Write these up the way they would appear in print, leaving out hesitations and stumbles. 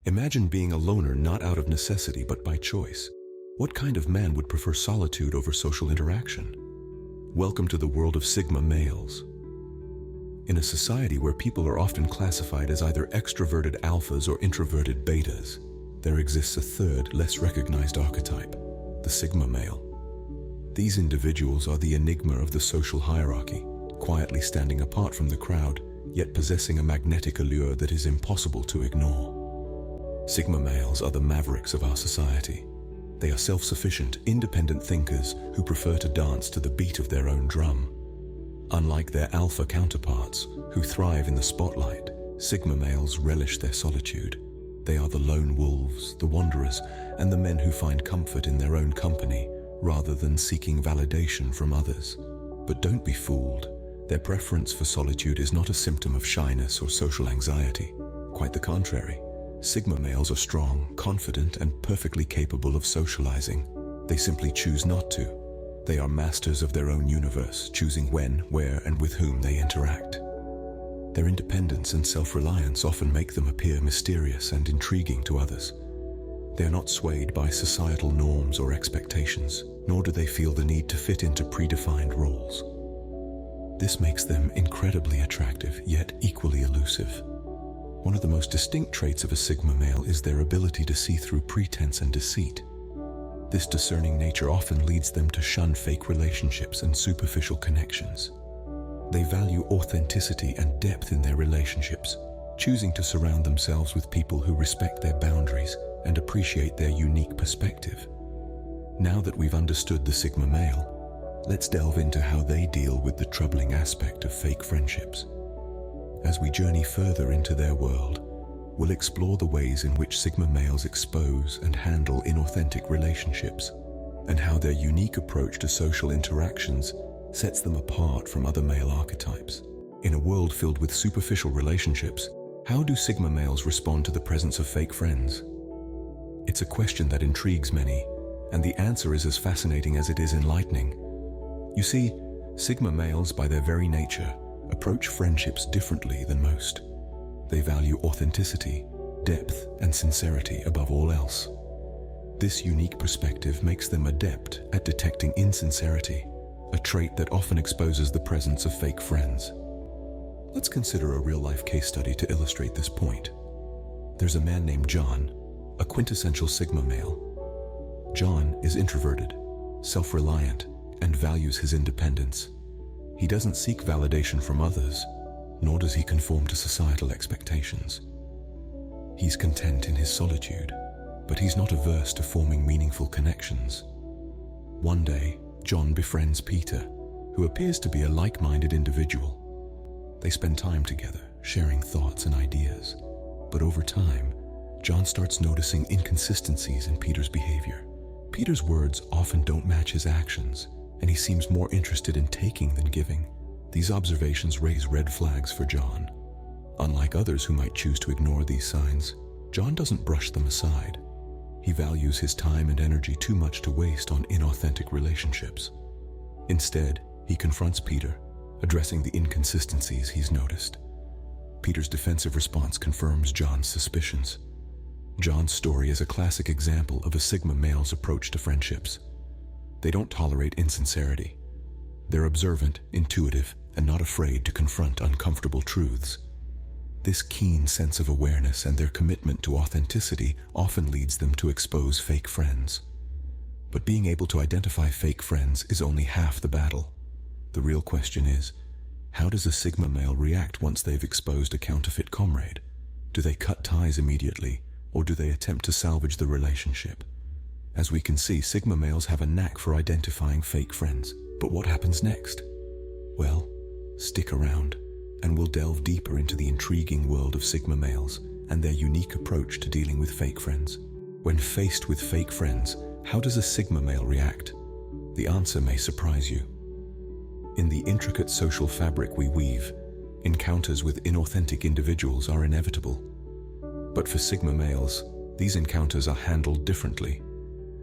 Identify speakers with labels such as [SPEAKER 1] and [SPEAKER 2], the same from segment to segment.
[SPEAKER 1] Imagine being a loner not out of necessity but by choice. What kind of man would prefer solitude over social interaction? Welcome to the world of Sigma males. In a society where people are often classified as either extroverted alphas or introverted betas, there exists a third, less recognized archetype, the Sigma male. These individuals are the enigma of the social hierarchy, quietly standing apart from the crowd, yet possessing a magnetic allure that is impossible to ignore. Sigma males are the mavericks of our society. They are self-sufficient, independent thinkers who prefer to dance to the beat of their own drum. Unlike their alpha counterparts, who thrive in the spotlight, Sigma males relish their solitude. They are the lone wolves, the wanderers, and the men who find comfort in their own company rather than seeking validation from others. But don't be fooled. Their preference for solitude is not a symptom of shyness or social anxiety. Quite the contrary. Sigma males are strong, confident, and perfectly capable of socializing. They simply choose not to. They are masters of their own universe, choosing when, where, and with whom they interact. Their independence and self-reliance often make them appear mysterious and intriguing to others. They are not swayed by societal norms or expectations, nor do they feel the need to fit into predefined roles. This makes them incredibly attractive, yet equally elusive. One of the most distinct traits of a Sigma male is their ability to see through pretense and deceit. This discerning nature often leads them to shun fake relationships and superficial connections. They value authenticity and depth in their relationships, choosing to surround themselves with people who respect their boundaries and appreciate their unique perspective. Now that we've understood the Sigma male, let's delve into how they deal with the troubling aspect of fake friendships. As we journey further into their world, we'll explore the ways in which Sigma males expose and handle inauthentic relationships, and how their unique approach to social interactions sets them apart from other male archetypes. In a world filled with superficial relationships, how do Sigma males respond to the presence of fake friends? It's a question that intrigues many, and the answer is as fascinating as it is enlightening. You see, Sigma males, by their very nature, approach friendships differently than most. They value authenticity, depth, and sincerity above all else. This unique perspective makes them adept at detecting insincerity, a trait that often exposes the presence of fake friends. Let's consider a real-life case study to illustrate this point. There's a man named John, a quintessential Sigma male. John is introverted, self-reliant, and values his independence. He doesn't seek validation from others, nor does he conform to societal expectations. He's content in his solitude, but he's not averse to forming meaningful connections. One day, John befriends Peter, who appears to be a like-minded individual. They spend time together, sharing thoughts and ideas. But over time, John starts noticing inconsistencies in Peter's behavior. Peter's words often don't match his actions, and he seems more interested in taking than giving. These observations raise red flags for John. Unlike others who might choose to ignore these signs, John doesn't brush them aside. He values his time and energy too much to waste on inauthentic relationships. Instead, he confronts Peter, addressing the inconsistencies he's noticed. Peter's defensive response confirms John's suspicions. John's story is a classic example of a Sigma male's approach to friendships. They don't tolerate insincerity. They're observant, intuitive, and not afraid to confront uncomfortable truths. This keen sense of awareness and their commitment to authenticity often leads them to expose fake friends. But being able to identify fake friends is only half the battle. The real question is, how does a Sigma male react once they've exposed a counterfeit comrade? Do they cut ties immediately, or do they attempt to salvage the relationship? As we can see, Sigma males have a knack for identifying fake friends. But what happens next? Well, stick around, and we'll delve deeper into the intriguing world of Sigma males and their unique approach to dealing with fake friends. When faced with fake friends, how does a Sigma male react? The answer may surprise you. In the intricate social fabric we weave, encounters with inauthentic individuals are inevitable. But for Sigma males, these encounters are handled differently.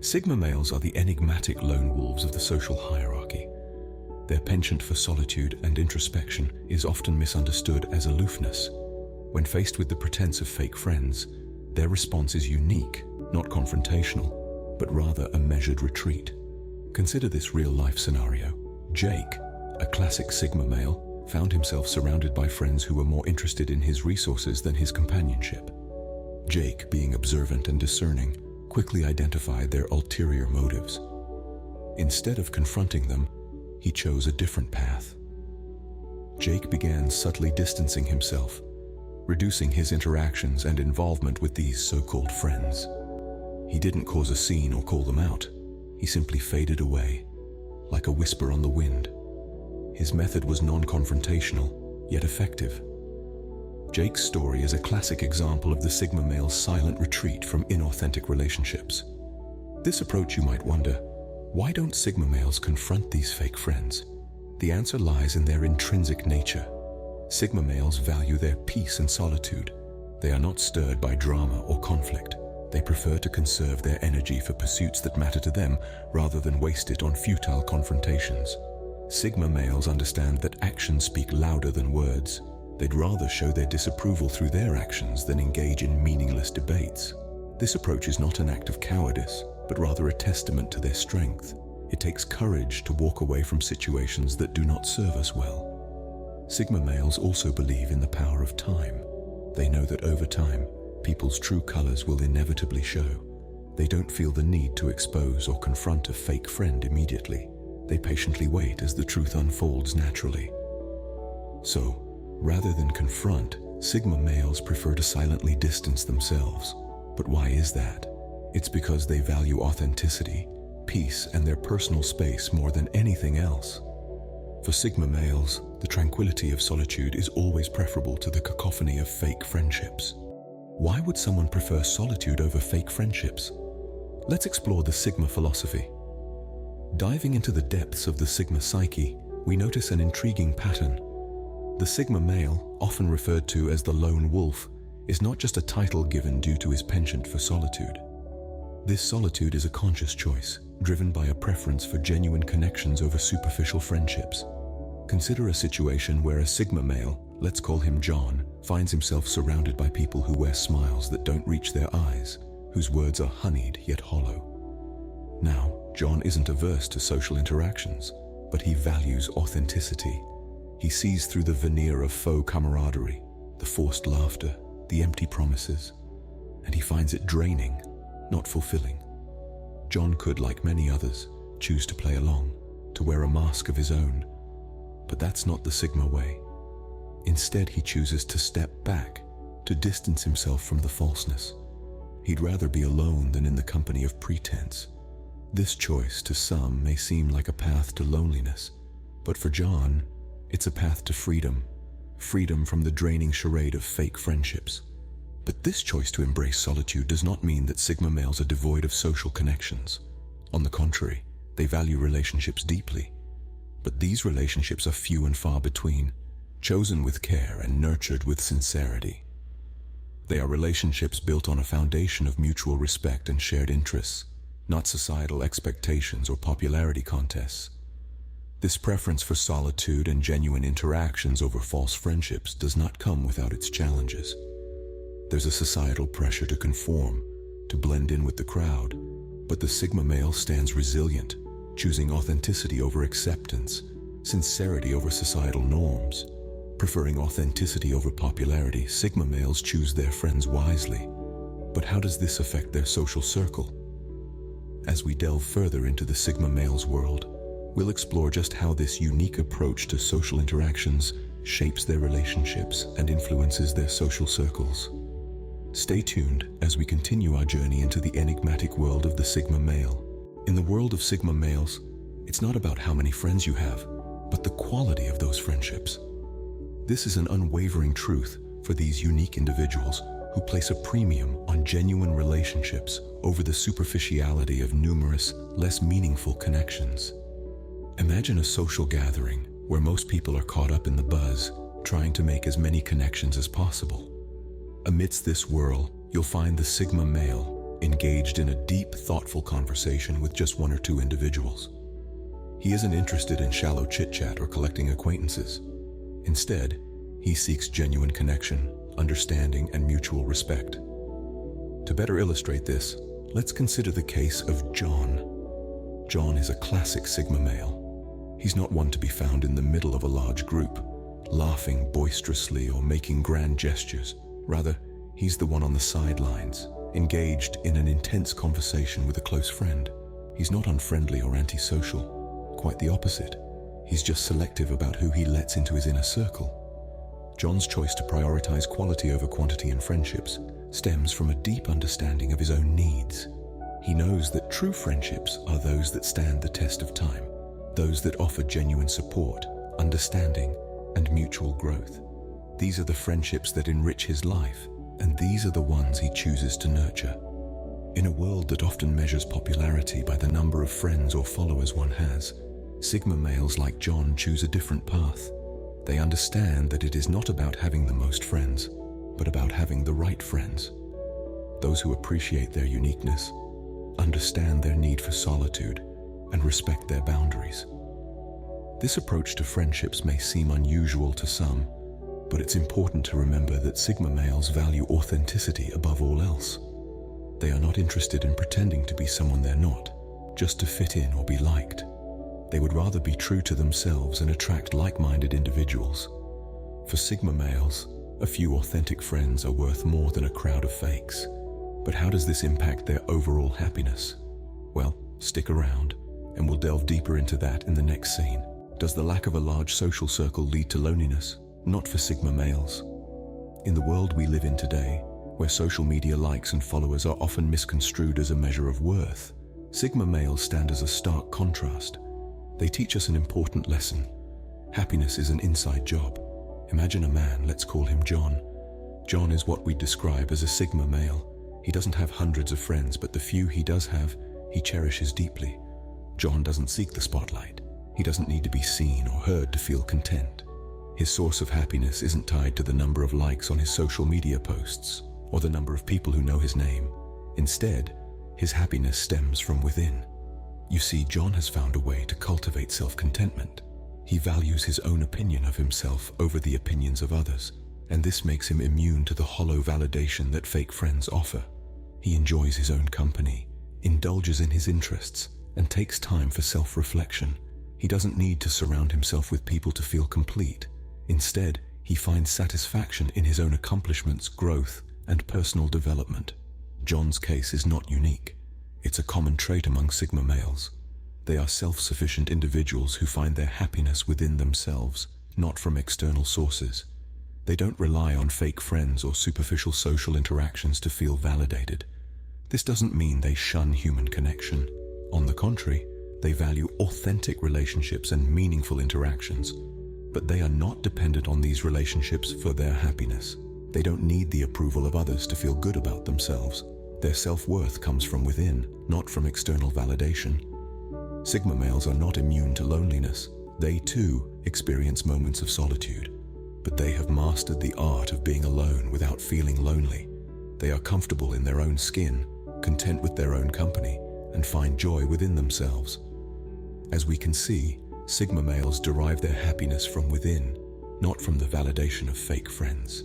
[SPEAKER 1] Sigma males are the enigmatic lone wolves of the social hierarchy. Their penchant for solitude and introspection is often misunderstood as aloofness. When faced with the pretense of fake friends, Their response is unique, not confrontational, but rather a measured retreat. Consider this real-life scenario. Jake, a classic Sigma male, found himself surrounded by friends who were more interested in his resources than his companionship. Jake, being observant and discerning, quickly identified their ulterior motives. Instead of confronting them, he chose a different path. Jake began subtly distancing himself, reducing his interactions and involvement with these so-called friends. He didn't cause a scene or call them out. He simply faded away, like a whisper on the wind. His method was non-confrontational, yet effective. Jake's story is a classic example of the Sigma male's silent retreat from inauthentic relationships. This approach, you might wonder, why don't Sigma males confront these fake friends? The answer lies in their intrinsic nature. Sigma males value their peace and solitude. They are not stirred by drama or conflict. They prefer to conserve their energy for pursuits that matter to them rather than waste it on futile confrontations. Sigma males understand that actions speak louder than words. They'd rather show their disapproval through their actions than engage in meaningless debates. This approach is not an act of cowardice, but rather a testament to their strength. It takes courage to walk away from situations that do not serve us well. Sigma males also believe in the power of time. They know that over time, people's true colors will inevitably show. They don't feel the need to expose or confront a fake friend immediately. They patiently wait as the truth unfolds naturally. So, rather than confront, Sigma males prefer to silently distance themselves. But why is that? It's because they value authenticity, peace, and their personal space more than anything else. For Sigma males, the tranquility of solitude is always preferable to the cacophony of fake friendships. Why would someone prefer solitude over fake friendships? Let's explore the Sigma philosophy. Diving into the depths of the Sigma psyche, we notice an intriguing pattern. The Sigma male, often referred to as the lone wolf, is not just a title given due to his penchant for solitude. This solitude is a conscious choice, driven by a preference for genuine connections over superficial friendships. Consider a situation where a Sigma male, let's call him John, finds himself surrounded by people who wear smiles that don't reach their eyes, whose words are honeyed yet hollow. Now, John isn't averse to social interactions, but he values authenticity. He sees through the veneer of faux camaraderie, the forced laughter, the empty promises, and he finds it draining, not fulfilling. John could, like many others, choose to play along, to wear a mask of his own, but that's not the Sigma way. Instead, he chooses to step back, to distance himself from the falseness. He'd rather be alone than in the company of pretense. This choice, to some, may seem like a path to loneliness, but for John, it's a path to freedom. Freedom from the draining charade of fake friendships. But this choice to embrace solitude does not mean that Sigma males are devoid of social connections. On the contrary, they value relationships deeply. But these relationships are few and far between, chosen with care and nurtured with sincerity. They are relationships built on a foundation of mutual respect and shared interests, not societal expectations or popularity contests. This preference for solitude and genuine interactions over false friendships does not come without its challenges. There's a societal pressure to conform, to blend in with the crowd, but the Sigma male stands resilient, choosing authenticity over acceptance, sincerity over societal norms. Preferring authenticity over popularity, Sigma males choose their friends wisely. But how does this affect their social circle? As we delve further into the Sigma male's world, we'll explore just how this unique approach to social interactions shapes their relationships and influences their social circles. Stay tuned as we continue our journey into the enigmatic world of the Sigma male. In the world of Sigma males, it's not about how many friends you have, but the quality of those friendships. This is an unwavering truth for these unique individuals who place a premium on genuine relationships over the superficiality of numerous, less meaningful connections. Imagine a social gathering where most people are caught up in the buzz, trying to make as many connections as possible. Amidst this whirl, you'll find the Sigma male engaged in a deep, thoughtful conversation with just one or two individuals. He isn't interested in shallow chit-chat or collecting acquaintances. Instead, he seeks genuine connection, understanding, and mutual respect. To better illustrate this, let's consider the case of John. John is a classic Sigma male. He's not one to be found in the middle of a large group, laughing boisterously or making grand gestures. Rather, he's the one on the sidelines, engaged in an intense conversation with a close friend. He's not unfriendly or antisocial. Quite the opposite. He's just selective about who he lets into his inner circle. John's choice to prioritize quality over quantity in friendships stems from a deep understanding of his own needs. He knows that true friendships are those that stand the test of time, those that offer genuine support, understanding, and mutual growth. These are the friendships that enrich his life, and these are the ones he chooses to nurture. In a world that often measures popularity by the number of friends or followers one has, Sigma males like John choose a different path. They understand that it is not about having the most friends, but about having the right friends. Those who appreciate their uniqueness, understand their need for solitude, and respect their boundaries. This approach to friendships may seem unusual to some, but it's important to remember that Sigma males value authenticity above all else. They are not interested in pretending to be someone they're not, just to fit in or be liked. They would rather be true to themselves and attract like-minded individuals. For Sigma males, a few authentic friends are worth more than a crowd of fakes. But how does this impact their overall happiness? Well, stick around, and we'll delve deeper into that in the next scene. Does the lack of a large social circle lead to loneliness? Not for Sigma males. In the world we live in today, where social media likes and followers are often misconstrued as a measure of worth, Sigma males stand as a stark contrast. They teach us an important lesson. Happiness is an inside job. Imagine a man, let's call him John. John is what we describe as a Sigma male. He doesn't have hundreds of friends, but the few he does have, he cherishes deeply. John doesn't seek the spotlight. He doesn't need to be seen or heard to feel content. His source of happiness isn't tied to the number of likes on his social media posts or the number of people who know his name. Instead, his happiness stems from within. You see, John has found a way to cultivate self-contentment. He values his own opinion of himself over the opinions of others, and this makes him immune to the hollow validation that fake friends offer. He enjoys his own company, indulges in his interests, and takes time for self-reflection. He doesn't need to surround himself with people to feel complete. Instead, he finds satisfaction in his own accomplishments, growth, and personal development. John's case is not unique. It's a common trait among Sigma males. They are self-sufficient individuals who find their happiness within themselves, not from external sources. They don't rely on fake friends or superficial social interactions to feel validated. This doesn't mean they shun human connection. On the contrary, they value authentic relationships and meaningful interactions. But they are not dependent on these relationships for their happiness. They don't need the approval of others to feel good about themselves. Their self-worth comes from within, not from external validation. Sigma males are not immune to loneliness. They too experience moments of solitude, but they have mastered the art of being alone without feeling lonely. They are comfortable in their own skin, content with their own company, and find joy within themselves. As we can see, Sigma males derive their happiness from within, not from the validation of fake friends.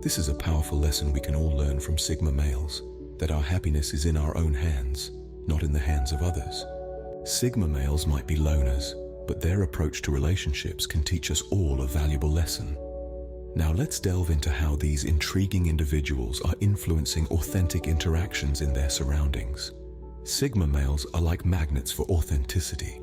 [SPEAKER 1] This is a powerful lesson we can all learn from Sigma males, that our happiness is in our own hands, not in the hands of others. Sigma males might be loners, but their approach to relationships can teach us all a valuable lesson. Now let's delve into how these intriguing individuals are influencing authentic interactions in their surroundings. Sigma males are like magnets for authenticity,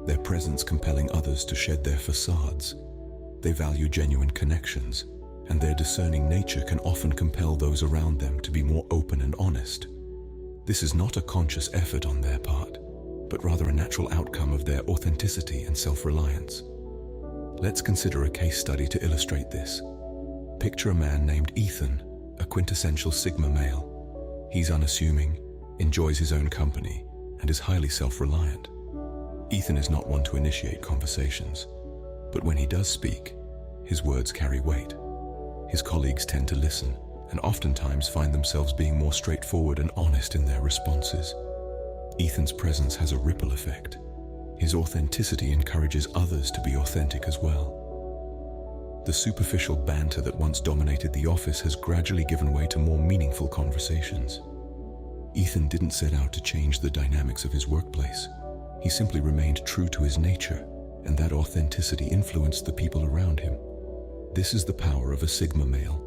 [SPEAKER 1] their presence compelling others to shed their facades. They value genuine connections, and their discerning nature can often compel those around them to be more open and honest. This is not a conscious effort on their part, but rather a natural outcome of their authenticity and self-reliance. Let's consider a case study to illustrate this. Picture a man named Ethan, a quintessential Sigma male. He's unassuming, enjoys his own company, and is highly self-reliant. Ethan is not one to initiate conversations, but when he does speak, his words carry weight. His colleagues tend to listen, and oftentimes find themselves being more straightforward and honest in their responses. Ethan's presence has a ripple effect. His authenticity encourages others to be authentic as well. The superficial banter that once dominated the office has gradually given way to more meaningful conversations. Ethan didn't set out to change the dynamics of his workplace. He simply remained true to his nature, and that authenticity influenced the people around him. This is the power of a Sigma male.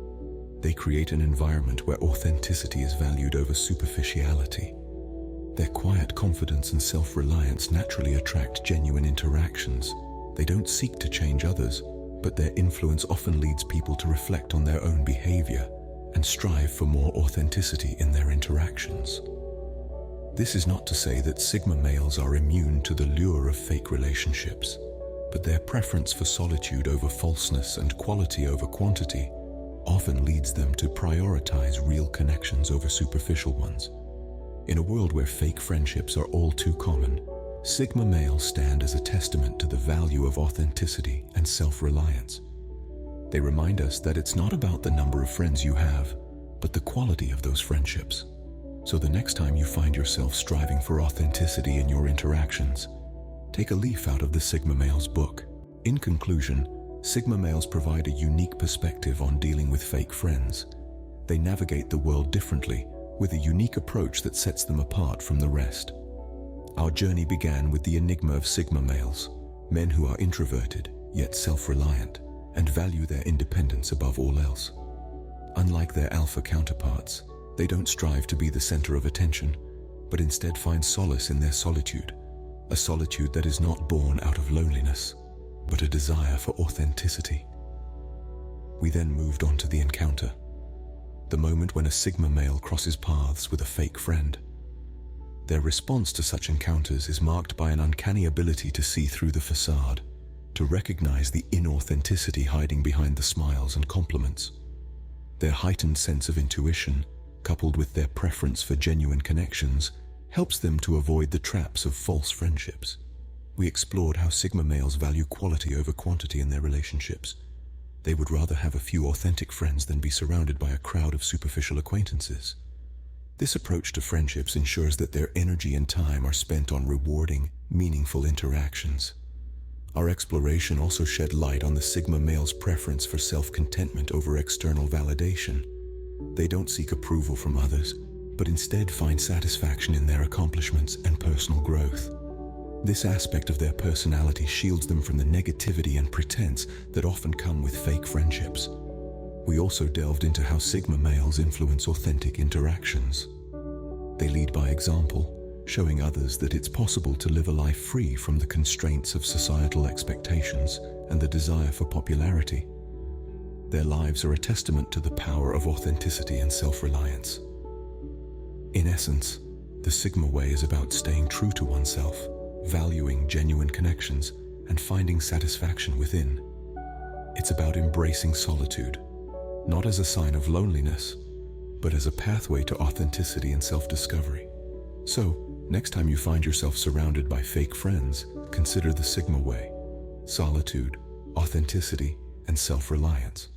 [SPEAKER 1] They create an environment where authenticity is valued over superficiality. Their quiet confidence and self-reliance naturally attract genuine interactions. They don't seek to change others, but their influence often leads people to reflect on their own behavior and strive for more authenticity in their interactions. This is not to say that Sigma males are immune to the lure of fake relationships, but their preference for solitude over falseness and quality over quantity often leads them to prioritize real connections over superficial ones. In a world where fake friendships are all too common, Sigma males stand as a testament to the value of authenticity and self-reliance. They remind us that it's not about the number of friends you have, but the quality of those friendships. So the next time you find yourself striving for authenticity in your interactions, take a leaf out of the Sigma male's book. In conclusion, Sigma males provide a unique perspective on dealing with fake friends. They navigate the world differently, with a unique approach that sets them apart from the rest. Our journey began with the enigma of Sigma males, men who are introverted, yet self-reliant, and value their independence above all else. Unlike their alpha counterparts, they don't strive to be the center of attention, but instead find solace in their solitude, a solitude that is not born out of loneliness, but a desire for authenticity. We then moved on to the encounter, the moment when a Sigma male crosses paths with a fake friend. Their response to such encounters is marked by an uncanny ability to see through the facade, to recognize the inauthenticity hiding behind the smiles and compliments. Their heightened sense of intuition, coupled with their preference for genuine connections, helps them to avoid the traps of false friendships. We explored how Sigma males value quality over quantity in their relationships. They would rather have a few authentic friends than be surrounded by a crowd of superficial acquaintances. This approach to friendships ensures that their energy and time are spent on rewarding, meaningful interactions. Our exploration also shed light on the Sigma male's preference for self-contentment over external validation. They don't seek approval from others, but instead find satisfaction in their accomplishments and personal growth. This aspect of their personality shields them from the negativity and pretense that often come with fake friendships. We also delved into how Sigma males influence authentic interactions. They lead by example, showing others that it's possible to live a life free from the constraints of societal expectations and the desire for popularity. Their lives are a testament to the power of authenticity and self-reliance. In essence, the Sigma way is about staying true to oneself, valuing genuine connections, and finding satisfaction within. It's about embracing solitude, not as a sign of loneliness, but as a pathway to authenticity and self-discovery. So, next time you find yourself surrounded by fake friends, consider the Sigma way: solitude, authenticity, and self-reliance.